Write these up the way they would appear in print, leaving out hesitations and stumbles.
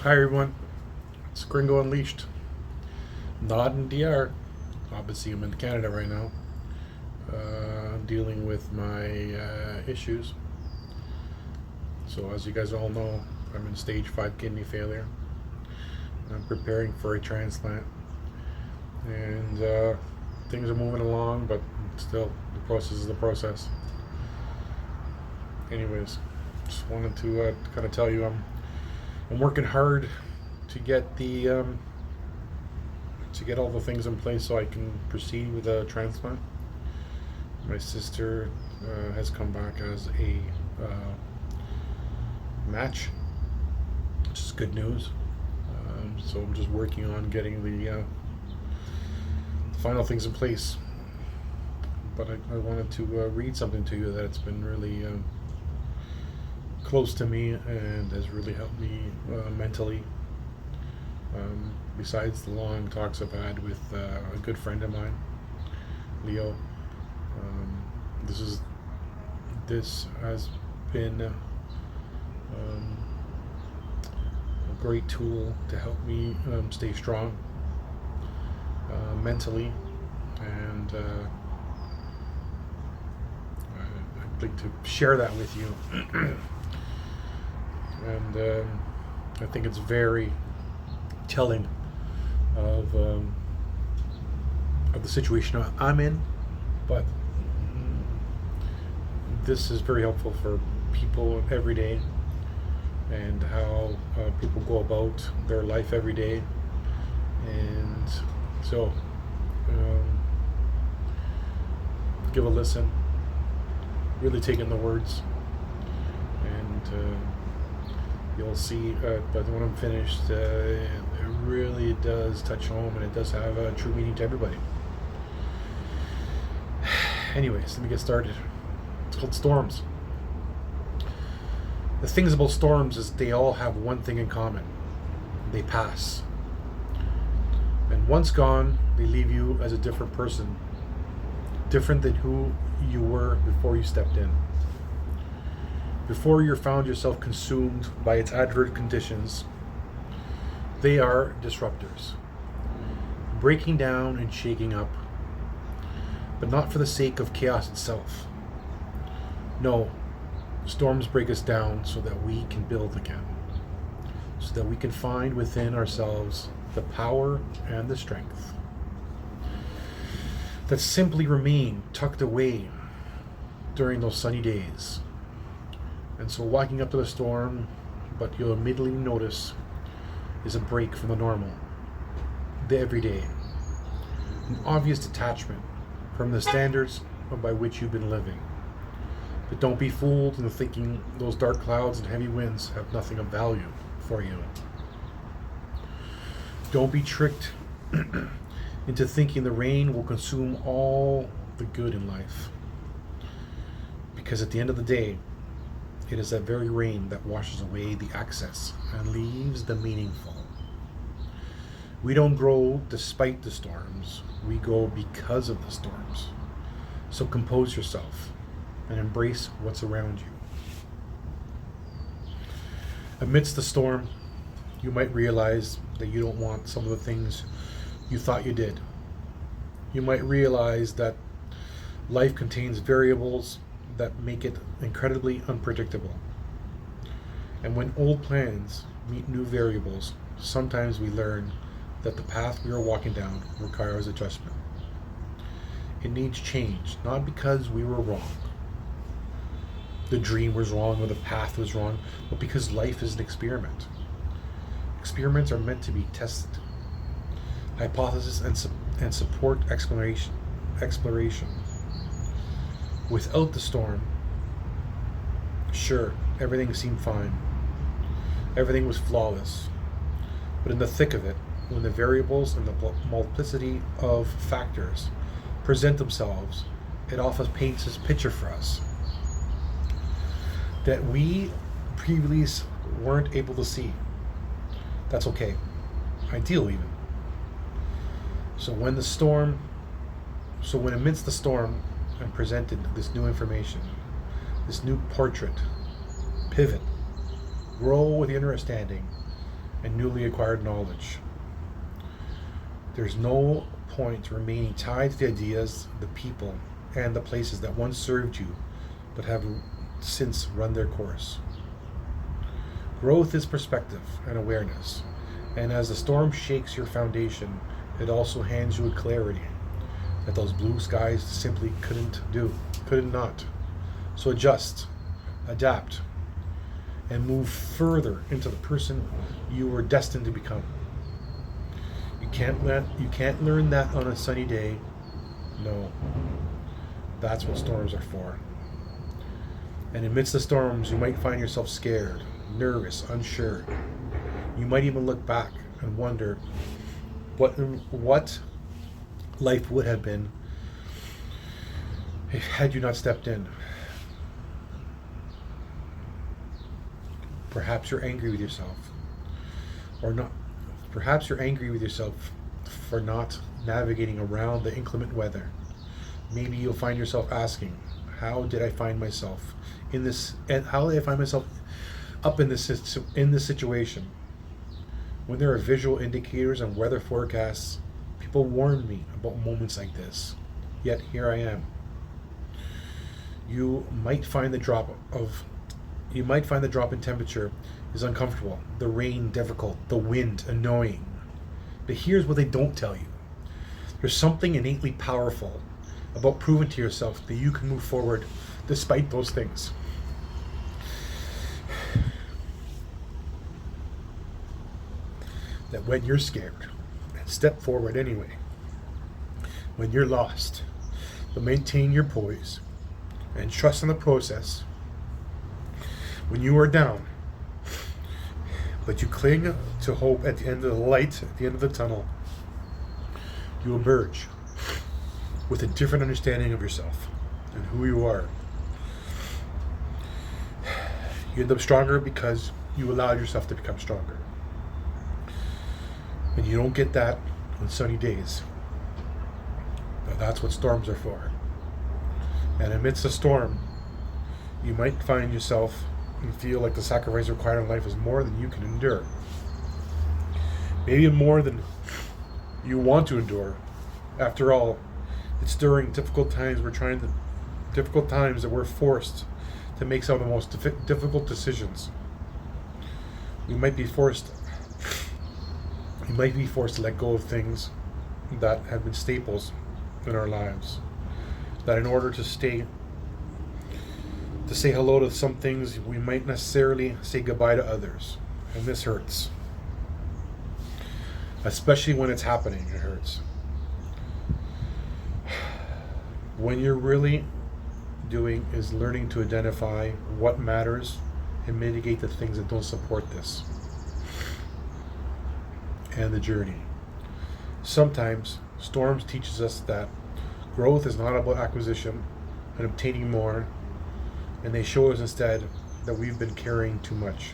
Hi everyone, it's Gringo Unleashed. Not in DR. Obviously, I'm in Canada right now, dealing with my issues. So, as you guys all know, I'm in stage 5 kidney failure. I'm preparing for a transplant, and things are moving along, but still, the process is the process. Anyways, just wanted to kind of tell you I'm working hard to get to get all the things in place so I can proceed with a transplant. My sister has come back as a match, which is good news. So I'm just working on getting the final things in place. But I wanted to read something to you that's been really close to me and has really helped me mentally. Besides the long talks I've had with a good friend of mine, Leo, this has been a great tool to help me stay strong mentally, and I'd like to share that with you. And I think it's very telling of the situation I'm in, but this is very helpful for people every day, and how people go about their life every day. And so, give a listen, really take in the words, and you'll see. But when I'm finished, it really does touch home, and it does have a true meaning to everybody. Anyways, let me get started. It's called storms. The things about storms is they all have one thing in common: they pass. And once gone, they leave you as a different person, different than who you were before you stepped in. Before you found yourself consumed by its adverse conditions, they are disruptors, breaking down and shaking up, but not for the sake of chaos itself. No, storms break us down so that we can build again, so that we can find within ourselves the power and the strength that simply remain tucked away during those sunny days. And so walking up to the storm, but you'll immediately notice, is a break from the normal, the everyday, an obvious detachment from the standards by which you've been living. But don't be fooled into thinking those dark clouds and heavy winds have nothing of value for you. Don't be tricked into thinking the rain will consume all the good in life. Because at the end of the day, it is that very rain that washes away the excess and leaves the meaningful. We don't grow despite the storms. We grow because of the storms. So compose yourself and embrace what's around you. Amidst the storm, you might realize that you don't want some of the things you thought you did. You might realize that life contains variables that make it incredibly unpredictable. And when old plans meet new variables, sometimes we learn that the path we are walking down requires adjustment. It needs change, not because we were wrong, the dream was wrong, or the path was wrong, but because life is an experiment. Experiments are meant to be tested. Hypothesis and support exploration. Without the storm, sure, everything seemed fine. Everything was flawless. But in the thick of it, when the variables and the multiplicity of factors present themselves, it often paints this picture for us that we previously weren't able to see. That's okay. Ideal even. So when amidst the storm and presented this new information, this new portrait, pivot, grow with the understanding, and newly acquired knowledge. There's no point remaining tied to the ideas, the people, and the places that once served you but have since run their course. Growth is perspective and awareness, and as the storm shakes your foundation, it also hands you a clarity that those blue skies simply could not. So adjust, adapt, and move further into the person you were destined to become. You can't learn that on a sunny day. No. That's what storms are for. And amidst the storms, you might find yourself scared, nervous, unsure. You might even look back and wonder what life would have been had you not stepped in. Perhaps you're angry with yourself, or not. Perhaps you're angry with yourself for not navigating around the inclement weather. Maybe you'll find yourself asking, how did I find myself in this, and how did I find myself up in this situation? When there are visual indicators and weather forecasts, people warn me about moments like this. Yet here I am. You might find the drop in temperature is uncomfortable, the rain difficult, the wind annoying. But here's what they don't tell you. There's something innately powerful about proving to yourself that you can move forward despite those things. That when you're scared, step forward anyway. When you're lost, but maintain your poise and trust in the process. When you are down, but you cling to hope at the end of the light, at the end of the tunnel, you emerge with a different understanding of yourself and who you are. You end up stronger because you allowed yourself to become stronger. And you don't get that on sunny days. Now that's what storms are for. And amidst a storm, you might find yourself and feel like the sacrifice required in life is more than you can endure. Maybe more than you want to endure. After all, it's during difficult times that we're forced to make some of the most difficult decisions. You might be forced to let go of things that have been staples in our lives. That in order to say hello to some things, we might necessarily say goodbye to others. And this hurts. Especially when it's happening, it hurts. When you're really doing is learning to identify what matters and mitigate the things that don't support this. And the journey. Sometimes storms teaches us that growth is not about acquisition and obtaining more, and they show us instead that we've been carrying too much.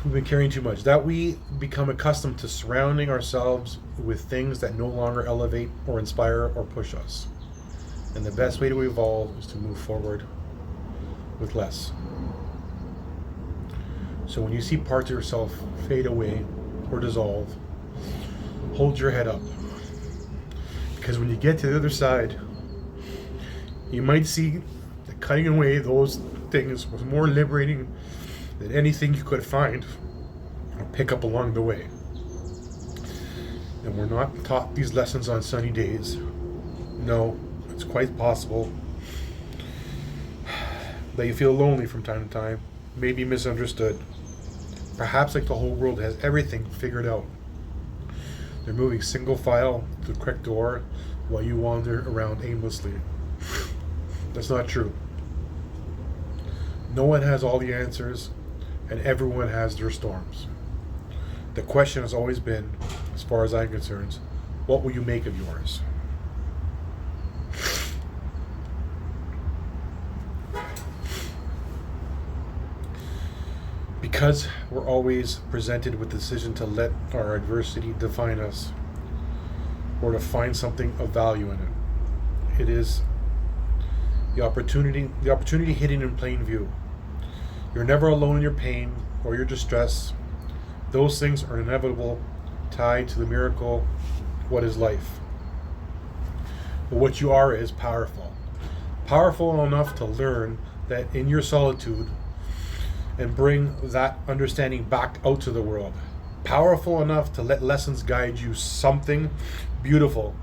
We've been carrying too much. That we become accustomed to surrounding ourselves with things that no longer elevate or inspire or push us. And the best way to evolve is to move forward with less. So when you see parts of yourself fade away or dissolve, hold your head up. Because when you get to the other side, you might see that cutting away those things was more liberating than anything you could find or pick up along the way. And we're not taught these lessons on sunny days. No, it's quite possible that you feel lonely from time to time, maybe misunderstood. Perhaps like the whole world has everything figured out. They're moving single file to the correct door while you wander around aimlessly. That's not true. No one has all the answers, and everyone has their storms. The question has always been, as far as I'm concerned, what will you make of yours? Because we're always presented with the decision to let our adversity define us or to find something of value in it. It is the opportunity hidden in plain view. You're never alone in your pain or your distress. Those things are inevitable, tied to the miracle, what is life. But what you are is powerful. Powerful enough to learn that in your solitude and bring that understanding back out to the world. Powerful enough to let lessons guide you something beautiful.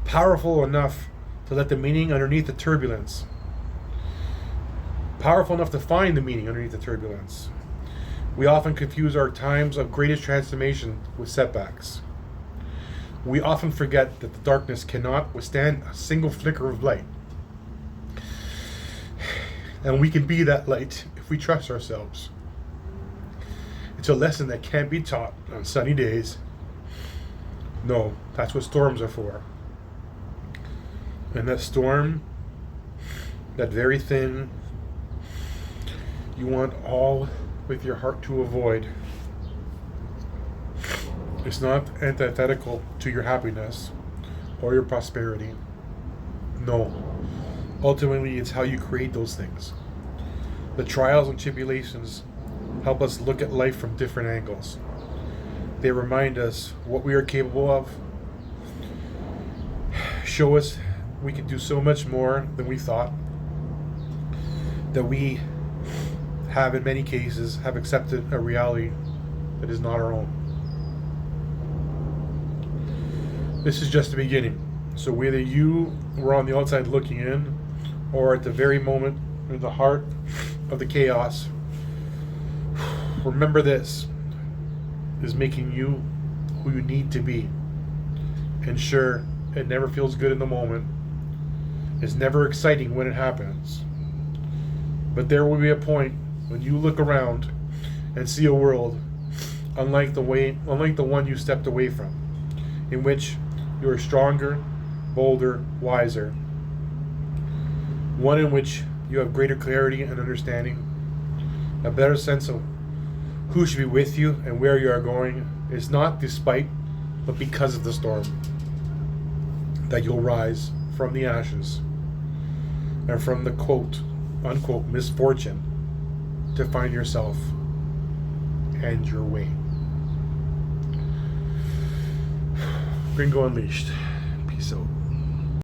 Powerful enough to let the meaning underneath the turbulence. Powerful enough to find the meaning underneath the turbulence. We often confuse our times of greatest transformation with setbacks. We often forget that the darkness cannot withstand a single flicker of light. And we can be that light if we trust ourselves. It's a lesson that can't be taught on sunny days. No, that's what storms are for. And that storm, that very thing you want all with your heart to avoid, it's not antithetical to your happiness or your prosperity. No. Ultimately, it's how you create those things. The trials and tribulations help us look at life from different angles. They remind us what we are capable of, show us we can do so much more than we thought, that we have in many cases have accepted a reality that is not our own. This is just the beginning. So whether you were on the outside looking in or at the very moment in the heart of the chaos, remember this is making you who you need to be. And sure, it never feels good in the moment. It's never exciting when it happens. But there will be a point when you look around and see a world unlike the one you stepped away from, in which you are stronger, bolder, wiser. One in which you have greater clarity and understanding, a better sense of who should be with you and where you are going. It's not despite, but because of the storm that you'll rise from the ashes and from the quote, unquote, misfortune to find yourself and your way. Gringo Unleashed. Peace out.